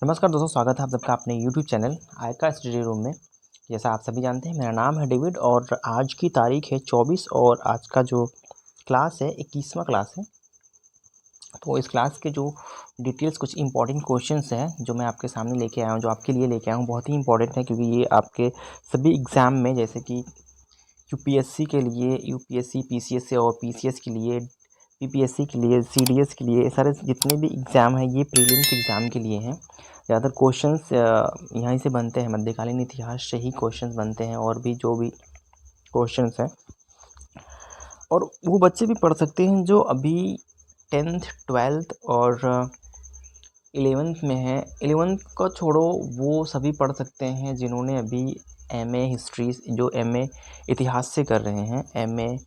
नमस्कार दोस्तों, स्वागत है आप सबका अपने YouTube चैनल आयका स्टडी रूम में। जैसा आप सभी जानते हैं, मेरा नाम है डेविड और आज की तारीख है 24 और आज का जो क्लास है 21वां क्लास है। तो इस क्लास के जो डिटेल्स कुछ इंपॉर्टेंट क्वेश्चंस हैं जो मैं आपके सामने लेके आया हूँ, जो आपके लिए लेके आया हूँ, बहुत ही इंपॉर्टेंट है क्योंकि ये आपके सभी एग्ज़ाम में, जैसे कि यूपीएससी के लिए, यूपीएससी पीसीएस और पीसीएस के लिए, पीपीएससी के लिए, सीडीएस के लिए, सारे जितने भी एग्ज़ाम हैं ये प्रीलिम्स एग्ज़ाम के लिए हैं। ज़्यादातर क्वेश्चंस यहीं से बनते हैं, मध्यकालीन इतिहास से ही क्वेश्चंस बनते हैं और भी जो भी क्वेश्चंस हैं, और वो बच्चे भी पढ़ सकते हैं जो अभी 10th 12th और 11th में है। 11th को छोड़ो, वो सभी पढ़ सकते हैं जिन्होंने अभी एमए हिस्ट्री, जो एमए इतिहास से कर रहे हैं, एमए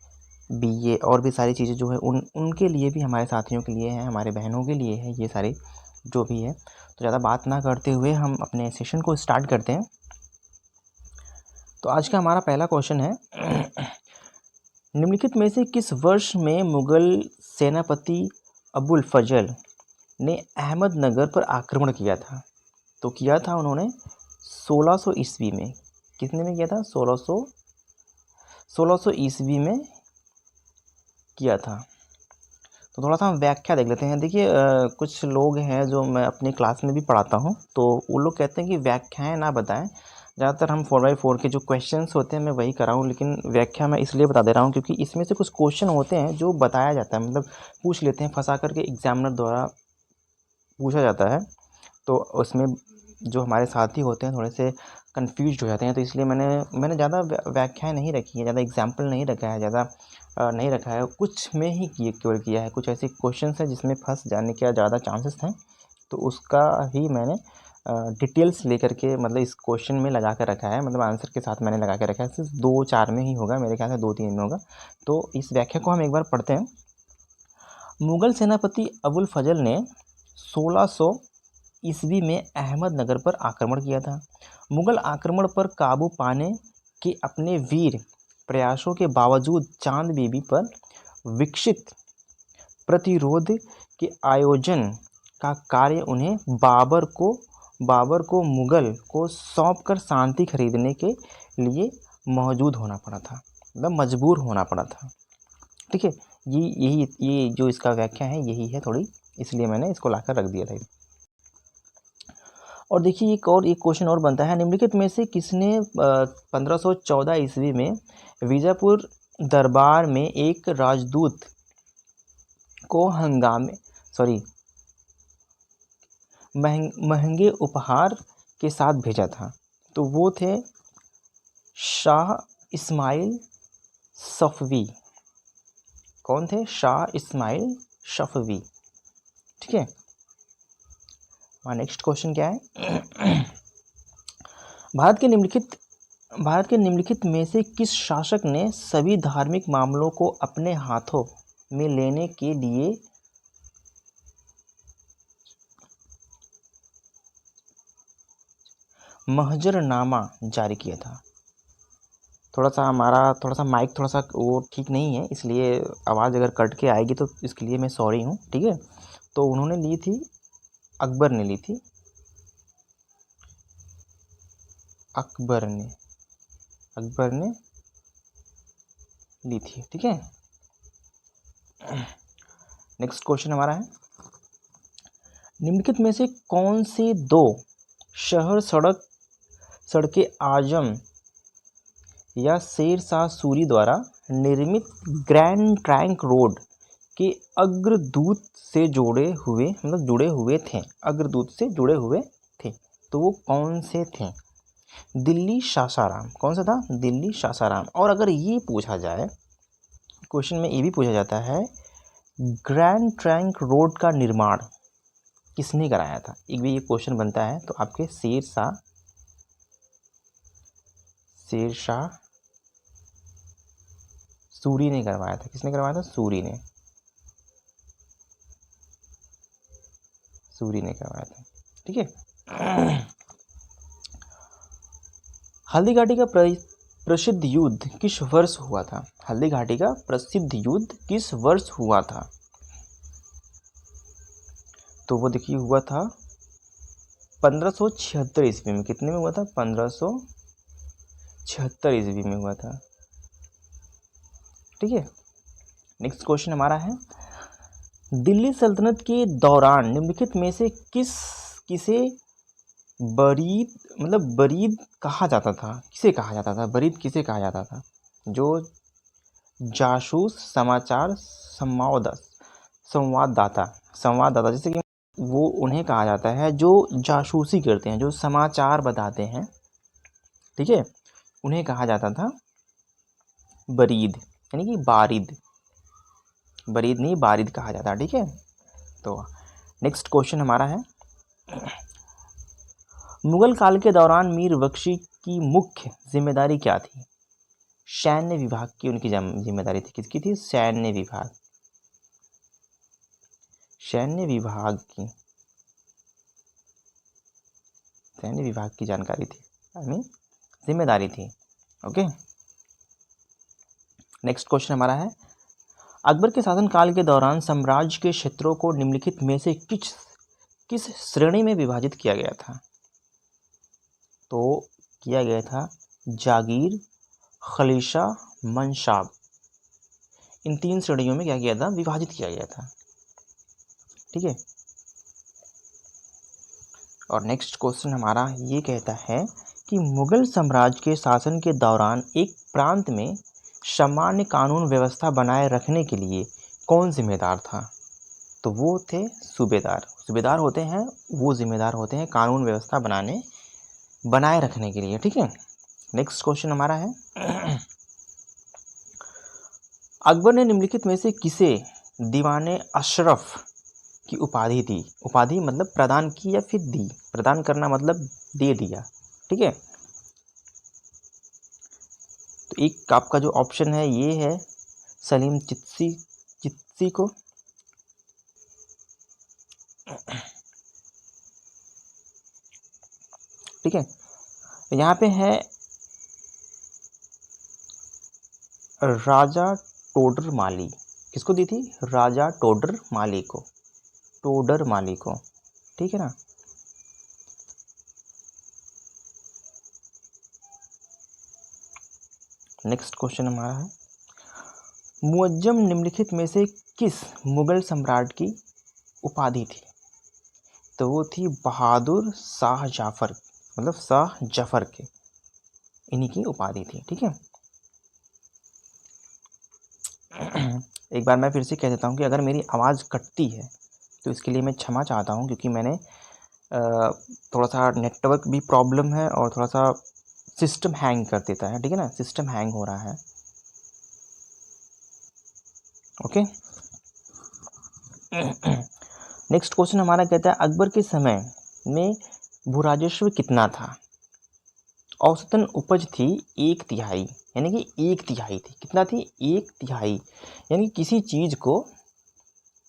बीए और भी सारी चीज़ें जो है उनके लिए भी, हमारे साथियों के लिए है, हमारे बहनों के लिए है, ये सारी जो भी है। तो ज़्यादा बात ना करते हुए हम अपने सेशन को स्टार्ट करते हैं। तो आज का हमारा पहला क्वेश्चन है निम्नलिखित में से किस वर्ष में मुगल सेनापति अबुल फजल ने अहमदनगर पर आक्रमण किया था? तो किया था उन्होंने 1600 ईस्वी में। कितने में किया था? 1600 ईस्वी में किया था। तो थोड़ा सा हम व्याख्या देख लेते हैं। देखिए, कुछ लोग हैं जो मैं अपनी क्लास में भी पढ़ाता हूँ, तो वो लोग कहते हैं कि व्याख्याएं ना बताएं। ज़्यादातर हम 4x4 के जो क्वेश्चंस होते हैं मैं वही कराऊँ, लेकिन व्याख्या मैं इसलिए बता दे रहा हूँ क्योंकि इसमें से कुछ क्वेश्चन होते हैं जो बताया जाता है, मतलब पूछ लेते हैं, फंसा करके एग्जामिनर द्वारा पूछा जाता है। तो उसमें जो हमारे साथी होते हैं थोड़े से कन्फ्यूज हो जाते हैं, तो इसलिए मैंने ज़्यादा व्याख्याएँ नहीं रखी है, ज़्यादा एग्जाम्पल नहीं रखा है, ज़्यादा नहीं रखा है। कुछ में ही केवल किया है। कुछ ऐसे क्वेश्चंस हैं जिसमें फंस जाने के ज़्यादा चांसेस हैं, तो उसका ही मैंने डिटेल्स लेकर के, मतलब इस क्वेश्चन में लगा कर रखा है, मतलब आंसर के साथ मैंने लगा कर रखा है। सिर्फ 2-4 में ही होगा, मेरे ख्याल से 2-3 में होगा। तो इस व्याख्या को हम एक बार पढ़ते हैं। मुगल सेनापति अबुल फजल ने 1600 ईस्वी में अहमदनगर पर आक्रमण किया था। मुगल आक्रमण पर काबू पाने के अपने वीर प्रयासों के बावजूद चांद बीबी पर विकसित प्रतिरोध के आयोजन का कार्य उन्हें बाबर को मुगल को सौंपकर शांति खरीदने के लिए मौजूद होना पड़ा था, मतलब मजबूर होना पड़ा था। ठीक है, ये जो इसका व्याख्या है यही है थोड़ी, इसलिए मैंने इसको लाकर रख दिया था। और देखिए, एक क्वेश्चन और बनता है। निम्नलिखित में से किसने 1514 ईस्वी में बीजापुर दरबार में एक राजदूत को महंगे उपहार के साथ भेजा था? तो वो थे शाह इस्माइल सफवी। कौन थे? शाह इस्माइल सफवी। ठीक है, नेक्स्ट क्वेश्चन क्या है? भारत के निम्नलिखित में से किस शासक ने सभी धार्मिक मामलों को अपने हाथों में लेने के लिए महजरनामा जारी किया था? थोड़ा सा माइक थोड़ा सा वो ठीक नहीं है, इसलिए आवाज़ अगर कट के आएगी तो इसके लिए मैं सॉरी हूँ। ठीक है, तो उन्होंने ली थी, अकबर ने ली थी, अकबर ने ली थी। ठीक है, नेक्स्ट क्वेश्चन हमारा है। निम्नलिखित में से कौन से दो शहर सड़के आजम या शेर शाह सूरी द्वारा निर्मित ग्रैंड ट्रंक रोड के अग्रदूत से जुड़े हुए थे? अग्रदूत से जुड़े हुए थे, तो वो कौन से थे? दिल्ली सासाराम। कौन सा था? दिल्ली सासाराम। और अगर ये पूछा जाए, क्वेश्चन में ये भी पूछा जाता है, ग्रैंड ट्रंक रोड का निर्माण किसने कराया था? एक भी ये क्वेश्चन बनता है, तो आपके शेर शाह सूरी ने करवाया था। किसने करवाया था? सूरी ने करवाया था। ठीक है, हल्दी घाटी का प्रसिद्ध युद्ध किस वर्ष हुआ था? हल्दी घाटी का प्रसिद्ध युद्ध किस वर्ष हुआ था? तो वो देखिए हुआ था 1576 ईस्वी में। कितने में हुआ था? 1576 ईस्वी में हुआ था। ठीक है। नेक्स्ट क्वेश्चन हमारा है, दिल्ली सल्तनत के दौरान निम्नलिखित में से किसे बरीद बरीद कहा जाता था? किसे कहा जाता था? बरीद किसे कहा जाता था? जो जासूस, समाचार, संवाददाता जैसे कि वो उन्हें कहा जाता है जो जासूसी करते हैं, जो समाचार बताते हैं। ठीक है, उन्हें कहा जाता था बरीद, यानी कि बारिद। बरीद नहीं, बारिद कहा जाता है। ठीक है। तो नेक्स्ट क्वेश्चन हमारा है, मुगल काल के दौरान मीर बख्शी की मुख्य जिम्मेदारी क्या थी? सैन्य विभाग की उनकी जिम्मेदारी थी। किसकी थी? सैन्य विभाग। सैन्य विभाग की जानकारी थी, यानी जिम्मेदारी थी। ओके। नेक्स्ट क्वेश्चन हमारा है, अकबर के शासनकाल के दौरान साम्राज्य के क्षेत्रों को निम्नलिखित में से किस श्रेणी में विभाजित किया गया था? तो किया गया था जागीर, खलीसा, मंशाब। इन 3 श्रेणियों में क्या किया था? विभाजित किया गया था। ठीक है। और नेक्स्ट क्वेश्चन हमारा ये कहता है कि मुगल साम्राज्य के शासन के दौरान एक प्रांत में सामान्य कानून व्यवस्था बनाए रखने के लिए कौन जिम्मेदार था? तो वो थे सूबेदार। सूबेदार होते हैं, वो जिम्मेदार होते हैं कानून व्यवस्था बनाए रखने के लिए। ठीक है। नेक्स्ट क्वेश्चन हमारा है, अकबर ने निम्नलिखित में से किसे दीवाने अशरफ की उपाधि दी? उपाधि मतलब प्रदान की या फिर दी। प्रदान करना मतलब दे दिया। ठीक है। तो एक आपका जो ऑप्शन है ये है सलीम चित्सी को। ठीक है। यहाँ पे है राजा टोडर माली। किसको दी थी? राजा टोडर माली को। ठीक है ना। नेक्स्ट क्वेश्चन हमारा है, मुअज्जम निम्नलिखित में से किस मुगल सम्राट की उपाधि थी? तो वो थी बहादुर शाह जाफर, मतलब शाह जफर के, इन्हीं की उपाधि थी। ठीक है। एक बार मैं फिर से कह देता हूँ कि अगर मेरी आवाज़ कटती है तो इसके लिए मैं क्षमा चाहता हूँ, क्योंकि मैंने थोड़ा सा नेटवर्क भी प्रॉब्लम है और थोड़ा सा सिस्टम हैंग कर देता है। ठीक है ना, सिस्टम हैंग हो रहा है। ओके। नेक्स्ट क्वेश्चन हमारा कहता है, अकबर के समय में भूराजस्व कितना था? औसतन उपज थी 1/3, यानी कि 1/3 थी। कितना थी? 1/3, यानी किसी चीज को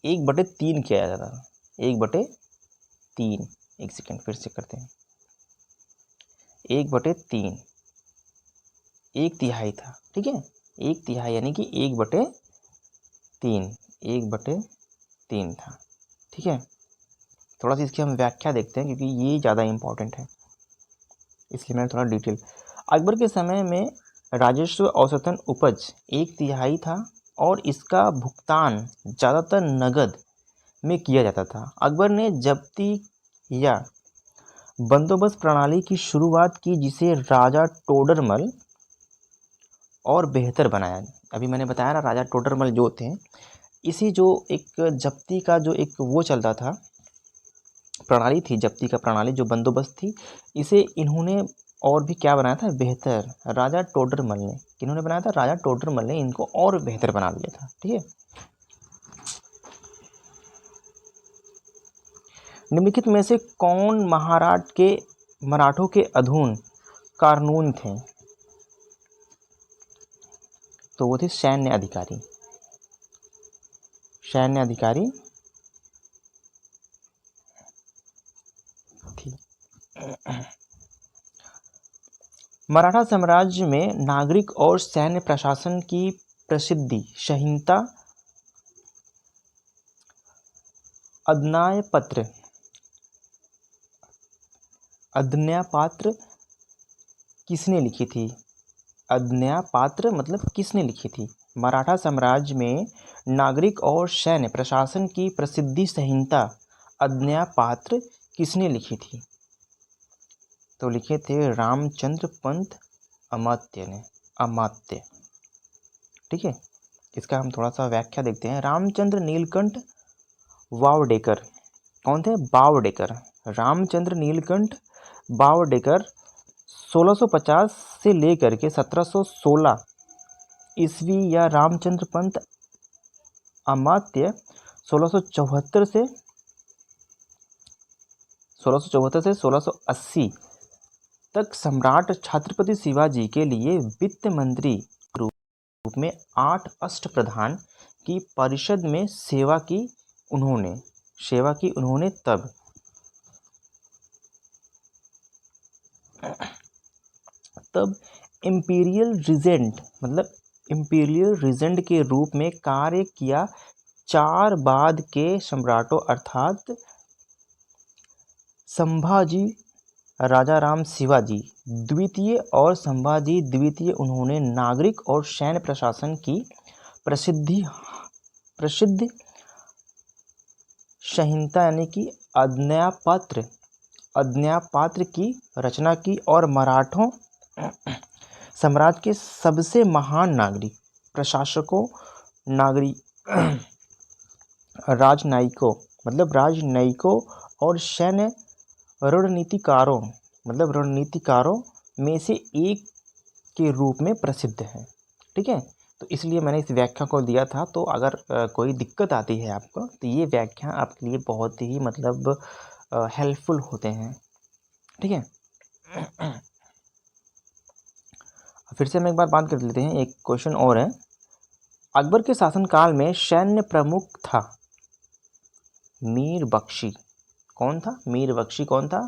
1/3 किया जाता था। 1/3। एक सेकेंड फिर से करते हैं। 1/3, 1/3 था। ठीक है। 1/3 यानी कि 1/3, 1/3 था। ठीक है। थोड़ा सा इसकी हम व्याख्या देखते हैं, क्योंकि ये ज़्यादा इम्पोर्टेंट है, इसलिए मैंने थोड़ा डिटेल। अकबर के समय में राजस्व औसतन उपज 1/3 था और इसका भुगतान ज़्यादातर नगद में किया जाता था। अकबर ने जब्ती या बंदोबस्त प्रणाली की शुरुआत की, जिसे राजा टोडरमल और बेहतर बनाया। अभी मैंने बताया ना, राजा टोडरमल जो थे, इसी जो एक जब्ती का जो एक वो चलता था, प्रणाली थी, जब्ती का प्रणाली जो बंदोबस्त थी, इसे इन्होंने और भी क्या बनाया था? बेहतर। राजा टोडरमल ने, किन्होंने बनाया था? राजा टोडरमल ने इनको और बेहतर बना दिया था। ठीक है। निम्नलिखित में से कौन मराठों के अधून कानून थे? तो वो थे सैन्य अधिकारी। थी। मराठा साम्राज्य में नागरिक और सैन्य प्रशासन की प्रसिद्धि संहिता, अधिनाय पत्र, आज्ञापात्र किसने लिखी थी? आज्ञापात्र मतलब किसने लिखी थी? मराठा साम्राज्य में नागरिक और सैन्य प्रशासन की प्रसिद्धि संहिता आज्ञापात्र किसने लिखी थी? तो लिखे थे रामचंद्र पंत अमात्य ने, अमात्य। ठीक है, इसका हम थोड़ा सा व्याख्या देखते हैं। रामचंद्र नीलकंठ वावडेकर, कौन थे? वावडेकर, रामचंद्र नीलकंठ वावडेकर 1650 से लेकर के 1716 ईस्वी या रामचंद्र पंत अमात्य 1674 से 1680 तक सम्राट छत्रपति शिवाजी के लिए वित्त मंत्री रूप में 8 अष्टप्रधान की परिषद में सेवा की उन्होंने तब इम्पीरियल रीजेंट के रूप में कार्य किया। 4 बाद के सम्राटों अर्थात संभाजी राजाराम शिवाजी द्वितीय और संभाजी द्वितीय उन्होंने नागरिक और सैन्य प्रशासन की प्रसिद्ध संहिता यानी कि आज्ञापात्र की रचना की और मराठों साम्राज्य के सबसे महान नागरिक प्रशासकों राजनयिकों और सैन्य रणनीतिकारों में से एक के रूप में प्रसिद्ध है। ठीक है, तो इसलिए मैंने इस व्याख्या को दिया था। तो अगर कोई दिक्कत आती है आपको तो ये व्याख्या आपके लिए बहुत ही हेल्पफुल होते हैं। ठीक है, फिर से हम एक बार बात कर लेते हैं। एक क्वेश्चन और है, अकबर के शासनकाल में सैन्य प्रमुख था मीर बख्शी। कौन था? मीर बख्शी कौन था?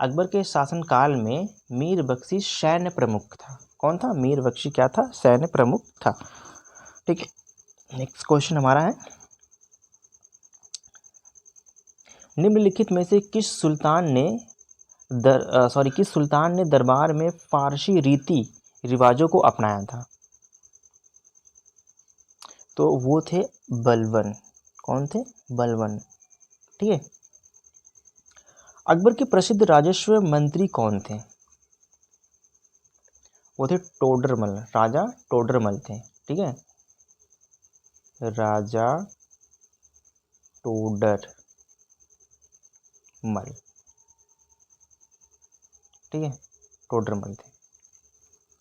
अकबर के शासनकाल में मीर बख्शी सैन्य प्रमुख था। कौन था? मीर बख्शी क्या था? सैन्य प्रमुख था। ठीक है, नेक्स्ट क्वेश्चन हमारा है, निम्नलिखित में से किस सुल्तान ने दरबार में फारसी रीति रिवाजों को अपनाया था? तो वो थे बलबन। कौन थे? बलबन। ठीक है, अकबर के प्रसिद्ध राजस्व मंत्री कौन थे? वो थे टोडरमल, राजा टोडरमल थे। ठीक है, राजा टोडरमल। ठीक है, टोडरमल थे।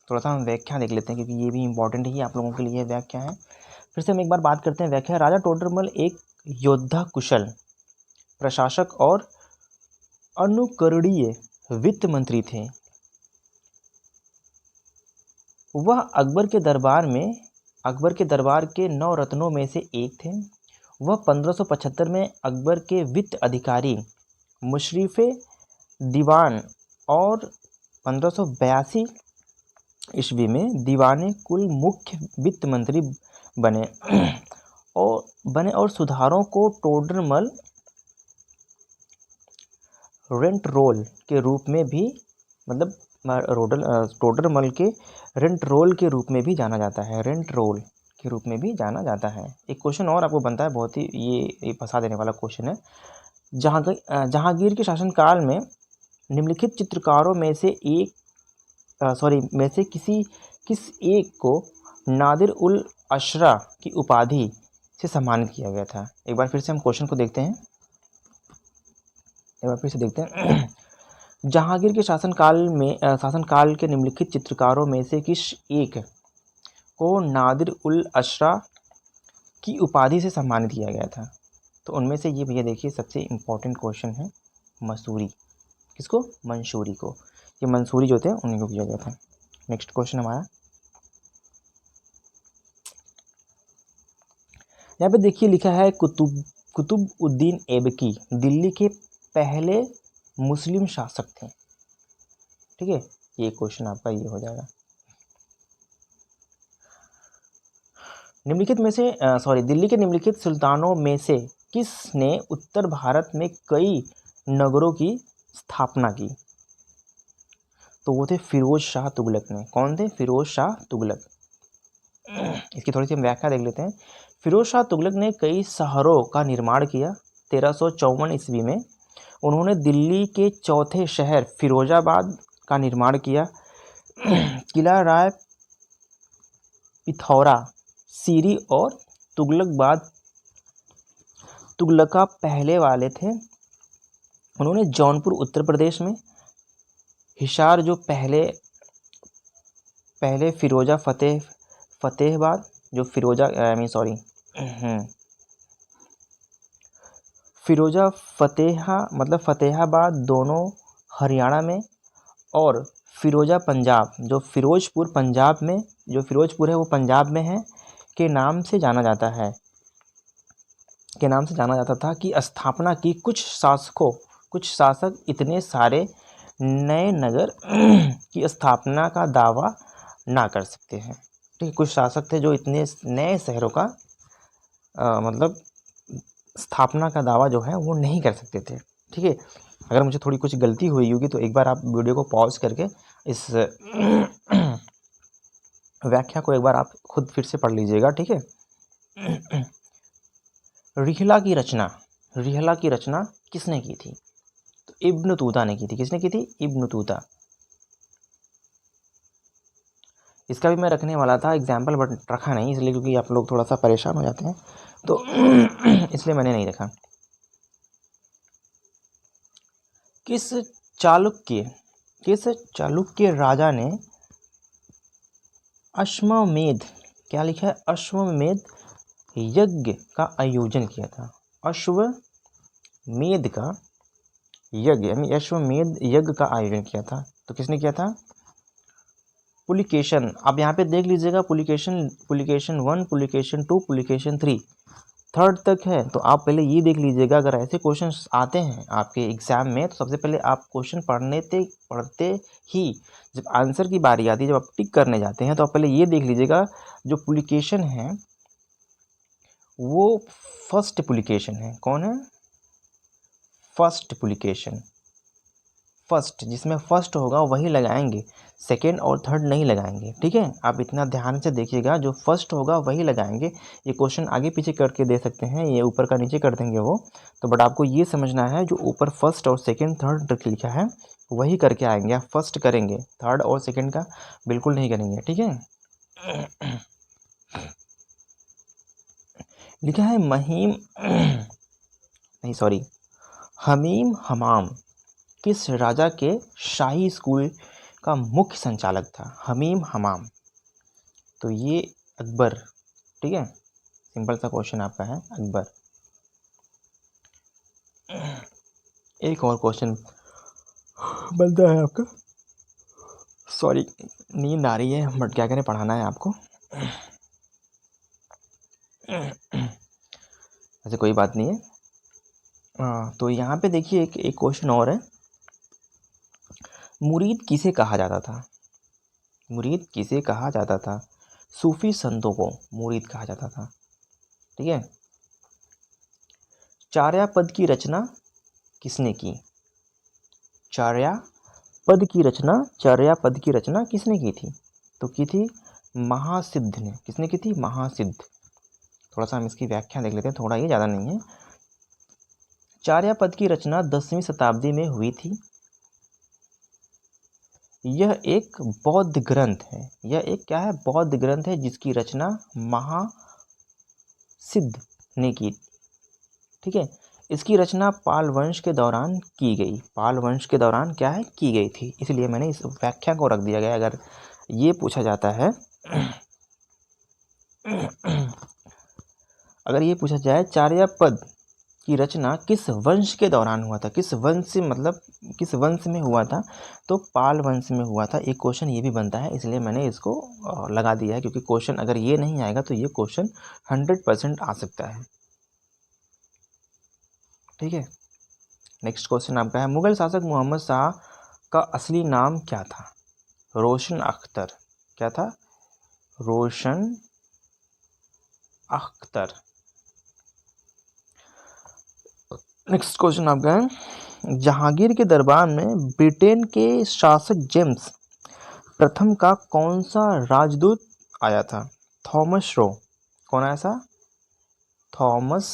थोड़ा सा हम व्याख्या देख लेते हैं क्योंकि ये भी इम्पोर्टेंट ही आप लोगों के लिए व्याख्या है। फिर से हम एक बार बात करते हैं व्याख्या। राजा टोडरमल एक योद्धा, कुशल प्रशासक और अनुकरणीय वित्त मंत्री थे। वह अकबर के दरबार के 9 रत्नों में से एक थे। वह 1575 में अकबर के वित्त अधिकारी मुशर्रिफ दीवान और 1582 ईस्वी में दीवाने कुल मुख्य वित्त मंत्री बने और सुधारों को टोडरमल रेंट रोल के रूप में भी टोडरमल के रेंट रोल के रूप में भी जाना जाता है। रेंट रोल के रूप में भी जाना जाता है। एक क्वेश्चन और आपको बनता है, बहुत ही ये फंसा देने वाला क्वेश्चन है। जहांगीर के शासनकाल में निम्नलिखित चित्रकारों में से किस एक को नादिर उल अशरा की उपाधि से सम्मानित किया गया था? एक बार फिर से हम क्वेश्चन को देखते हैं। जहांगीर के शासनकाल के निम्नलिखित चित्रकारों में से किस एक को नादिर उल अशरा की उपाधि से सम्मानित किया गया था? तो उनमें से ये भैया देखिए, सबसे इम्पोर्टेंट क्वेश्चन है मसूरी। किसको? मंसूरी को। ये मंसूरी जो थे उन्हीं को किया गया था। नेक्स्ट क्वेश्चन हमारा, यहाँ पे देखिए लिखा है कुतुबउद्दीन ऐबकी दिल्ली के पहले मुस्लिम शासक थे। ठीक है, ये क्वेश्चन आपका ये हो जाएगा। दिल्ली के निम्नलिखित सुल्तानों में से किसने उत्तर भारत में कई नगरों की स्थापना की? तो वो थे फिरोज शाह तुगलक ने। कौन थे? फिरोज शाह तुगलक। इसकी थोड़ी सी हम व्याख्या देख लेते हैं। फिरोज शाह तुगलक ने कई शहरों का निर्माण किया। 1354 ईस्वी में उन्होंने दिल्ली के चौथे शहर फिरोजाबाद का निर्माण किया। किला राय पिथौरा, सीरी और तुगलकाबाद तुगलका पहले वाले थे। उन्होंने जौनपुर उत्तर प्रदेश में, हिसार जो पहले फतेहाबाद जो फतेहाबाद दोनों हरियाणा में, और फिरोजा पंजाब जो फिरोजपुर पंजाब में, जो फिरोजपुर है वो पंजाब में है, के नाम से जाना जाता था कि स्थापना की कुछ शासक इतने सारे नए नगर की स्थापना का दावा ना कर सकते हैं। ठीक है, कुछ शासक थे जो इतने नए शहरों का मतलब स्थापना का दावा जो है वो नहीं कर सकते थे। ठीक है, अगर मुझे थोड़ी कुछ गलती हुई होगी तो एक बार आप वीडियो को पॉज करके इस व्याख्या को एक बार आप खुद फिर से पढ़ लीजिएगा। ठीक है। रिहला की रचना किसने की थी? तो इब्न तूता ने की थी। किसने की थी? इब्न तूता। इसका भी मैं रखने वाला था एग्जाम्पल, बट रखा नहीं इसलिए क्योंकि आप लोग थोड़ा सा परेशान हो जाते हैं, तो इसलिए मैंने नहीं रखा। किस चालुक्य राजा ने अश्वमेध, क्या लिखा है? अश्वमेध यज्ञ का आयोजन किया था। अश्वमेध का यज्ञ यानी अश्वमेध यज्ञ का आयोजन किया था। तो किसने किया था? पुलिकेशन। आप यहाँ पे देख लीजिएगा, पुलिकेशन 1, पुलिकेशन 2, पुलिकेशन 3 थर्ड तक है। तो आप पहले ये देख लीजिएगा, अगर ऐसे क्वेश्चन आते हैं आपके एग्जाम में तो सबसे पहले आप क्वेश्चन पढ़ते ही जब आंसर की बारी आती है, जब आप टिक करने जाते हैं तो आप पहले ये देख लीजिएगा जो पुलिकेशन है वो फर्स्ट पुलिकेशन है। कौन है? फर्स्ट पुलिकेशन। फर्स्ट, जिसमें फर्स्ट होगा वही लगाएंगे, सेकेंड और थर्ड नहीं लगाएंगे। ठीक है, आप इतना ध्यान से देखिएगा, जो फर्स्ट होगा वही लगाएंगे। ये क्वेश्चन आगे पीछे करके दे सकते हैं, ये ऊपर का नीचे कर देंगे वो तो, बट आपको ये समझना है जो ऊपर फर्स्ट और सेकेंड थर्ड लिखा है वही करके आएंगे। आप फर्स्ट करेंगे, थर्ड और सेकेंड का बिल्कुल नहीं करेंगे। ठीक है। लिखा है हमीम हमाम किस राजा के शाही स्कूल का मुख्य संचालक था? हमीम हमाम। तो ये अकबर। ठीक है, सिंपल सा क्वेश्चन आपका है, अकबर। एक और क्वेश्चन बनता है आपका, सॉरी नींद आ रही है बट क्या करें, पढ़ाना है आपको। ऐसे कोई बात नहीं है। तो यहाँ पे देखिए एक क्वेश्चन और है। मुरीद किसे कहा जाता था? मुरीद किसे कहा जाता था? सूफी संतों को मुरीद कहा जाता था। ठीक है। चार्यापद की रचना किसने की? चार्यापद की रचना किसने की थी? तो की थी महासिद्ध ने। किसने की थी? महासिद्ध। थोड़ा सा हम इसकी व्याख्या देख लेते हैं, थोड़ा ही, ज़्यादा नहीं है। चार्यापद की रचना 10वीं शताब्दी में हुई थी। यह एक बौद्ध ग्रंथ है। यह एक क्या है? बौद्ध ग्रंथ है जिसकी रचना महासिद्ध ने की। ठीक है। इसकी रचना पाल वंश के दौरान की गई। पाल वंश के दौरान क्या है? की गई थी। इसलिए मैंने इस व्याख्या को रख दिया गया। अगर ये पूछा जाता है अगर ये पूछा जाए चार्यापद की रचना किस वंश के दौरान हुआ था, किस वंश से मतलब किस वंश में हुआ था, तो पाल वंश में हुआ था। एक क्वेश्चन ये भी बनता है, इसलिए मैंने इसको लगा दिया है, क्योंकि क्वेश्चन अगर ये नहीं आएगा तो ये क्वेश्चन 100% आ सकता है। ठीक है। नेक्स्ट क्वेश्चन आपका है, मुगल शासक मोहम्मद शाह का असली नाम क्या था? रोशन अख्तर। क्या था? रोशन अख्तर। नेक्स्ट क्वेश्चन आपका है, जहांगीर के दरबार में ब्रिटेन के शासक जेम्स प्रथम का कौन सा राजदूत आया था? Thomas Roe. कौन आया था? थॉमस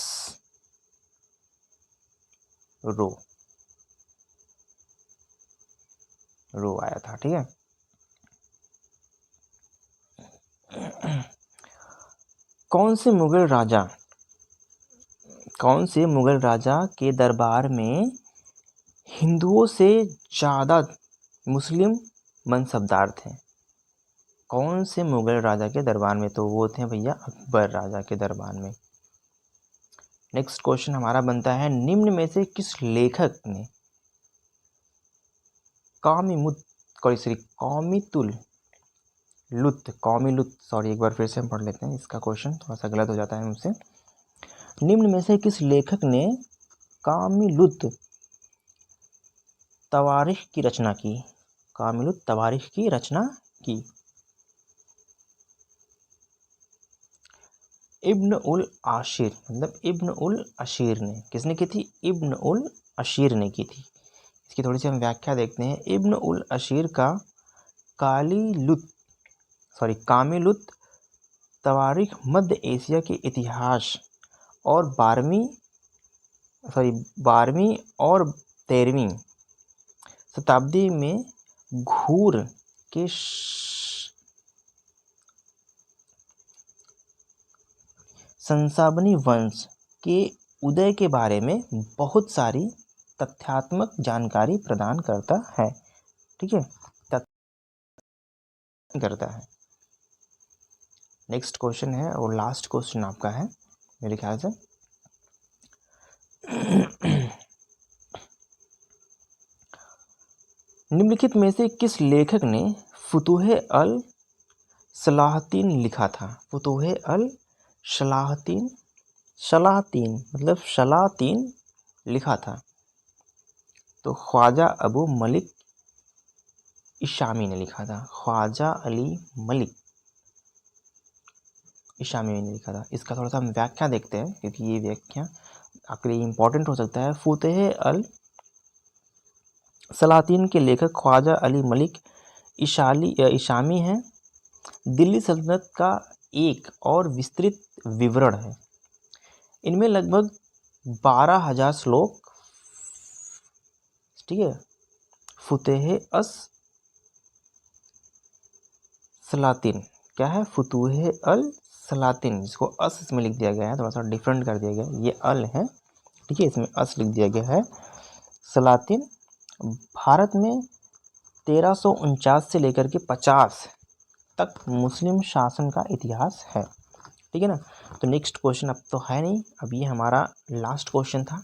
रो आया था। ठीक है। कौन से मुगल राजा के दरबार में हिंदुओं से ज़्यादा मुस्लिम मनसबदार थे? कौन से मुगल राजा के दरबार में? तो वो थे भैया अकबर राजा के दरबार में। नेक्स्ट क्वेश्चन हमारा बनता है, निम्न में से किस लेखक ने सॉरी एक बार फिर से हम पढ़ लेते हैं, इसका क्वेश्चन थोड़ा सा गलत हो जाता है मुझसे। निम्न में से किस लेखक ने कामिलुत तवारीख की रचना की? कामिलुत तवारीख की रचना की। इब्न उल आशिर, मतलब इब्न उल अशीर ने। किसने की थी? इब्न उल अशीर ने की थी। इसकी थोड़ी सी हम व्याख्या देखते हैं। इब्न उल अशीर का कामिलुत तवारीख मध्य एशिया के इतिहास और 12वीं और 13वीं शताब्दी में घूर के संसाबनी वंश के उदय के बारे में बहुत सारी तथ्यात्मक जानकारी प्रदान करता है। ठीक है, करता है। नेक्स्ट क्वेश्चन है और लास्ट क्वेश्चन आपका है मेरे ख्याल से। निम्नलिखित में से किस लेखक ने फुतूह अल सलाहतीन लिखा था? फुतूह अल सलाहतीन मतलब सलातीन लिखा था? तो ख्वाजा अबू मलिक इशामी ने लिखा था। ख्वाजा अली मलिक इशामी ने लिखा था। इसका थोड़ा सा हम व्याख्या देखते हैं, क्योंकि ये व्याख्या आपके लिए इम्पोर्टेंट हो सकता है। फुतूह अल सलातीन के लेखक ख्वाजा अली मलिक इशामी हैं। दिल्ली सल्तनत का एक और विस्तृत विवरण है। इनमें लगभग 12,000 श्लोक। ठीक है। फुतूह अस सलातीन क्या है? फुतूह अल सलातीन, जिसको अस इसमें लिख दिया गया है, थोड़ा सा डिफरेंट कर दिया गया है, ये अल है। ठीक है, इसमें अस लिख दिया गया है। सलातीन भारत में 1349 से लेकर के 50 तक मुस्लिम शासन का इतिहास है। ठीक है ना। तो नेक्स्ट क्वेश्चन अब तो है नहीं, अब ये हमारा लास्ट क्वेश्चन था।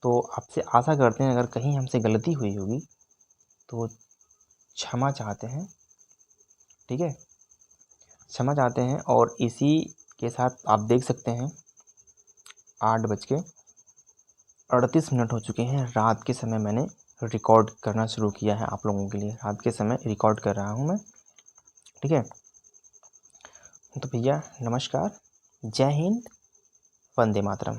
तो आपसे आशा करते हैं अगर कहीं हमसे गलती हुई होगी तो क्षमा चाहते हैं। ठीक है, क्षमा चाहते हैं। और इसी के साथ आप देख सकते हैं 8:38 हो चुके हैं। रात के समय मैंने रिकॉर्ड करना शुरू किया है आप लोगों के लिए। रात के समय रिकॉर्ड कर रहा हूँ मैं। ठीक है, तो भैया नमस्कार, जय हिंद, वंदे मातरम।